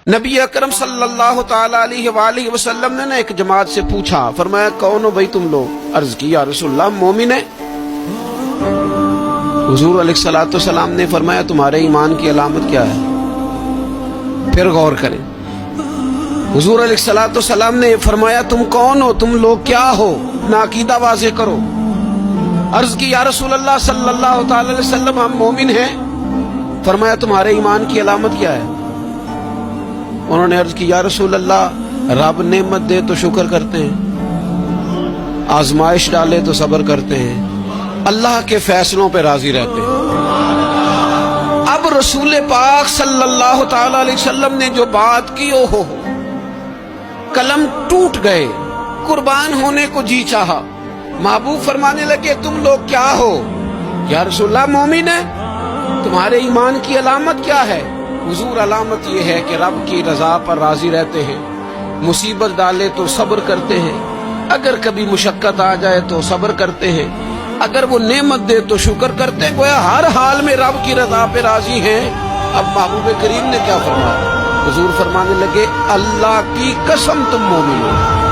نبی اکرم صلی اللہ تعالی علیہ وآلہ وسلم نے ایک جماعت سے پوچھا، فرمایا کون ہو بھائی تم لوگ؟ عرض کی یا رسول اللہ مومن ہے۔ حضور علیہ الصلوۃ والسلام نے فرمایا تمہارے ایمان کی علامت کیا ہے؟ پھر غور کریں، حضور علیہ الصلوۃ والسلام نے فرمایا تم کون ہو، تم لوگ کیا ہو، اپنا عقیدہ واضح کرو۔ عرض کی یا رسول اللہ صلی اللہ تعالی علیہ وسلم ہم مومن ہیں۔ فرمایا تمہارے ایمان کی علامت کیا ہے؟ انہوں نے عرض کی یا رسول اللہ رب نعمت دے تو شکر کرتے ہیں، آزمائش ڈالے تو صبر کرتے ہیں، اللہ کے فیصلوں پہ راضی رہتے ہیں۔ اب رسول پاک صلی اللہ تعالی علیہ وسلم نے جو بات کی ہو قلم ٹوٹ گئے، قربان ہونے کو جی چاہا۔ محبوب فرمانے لگے تم لوگ کیا ہو؟ یا رسول اللہ مومن ہے۔ تمہارے ایمان کی علامت کیا ہے؟ حضور علامت یہ ہے کہ رب کی رضا پر راضی رہتے ہیں، مصیبت ڈالے تو صبر کرتے ہیں، اگر کبھی مشقت آ جائے تو صبر کرتے ہیں، اگر وہ نعمت دے تو شکر کرتے ہیں، گویا ہر حال میں رب کی رضا پہ راضی ہیں۔ اب محبوب کریم نے کیا فرمایا؟ حضور فرمانے لگے اللہ کی قسم تم مومن ہو۔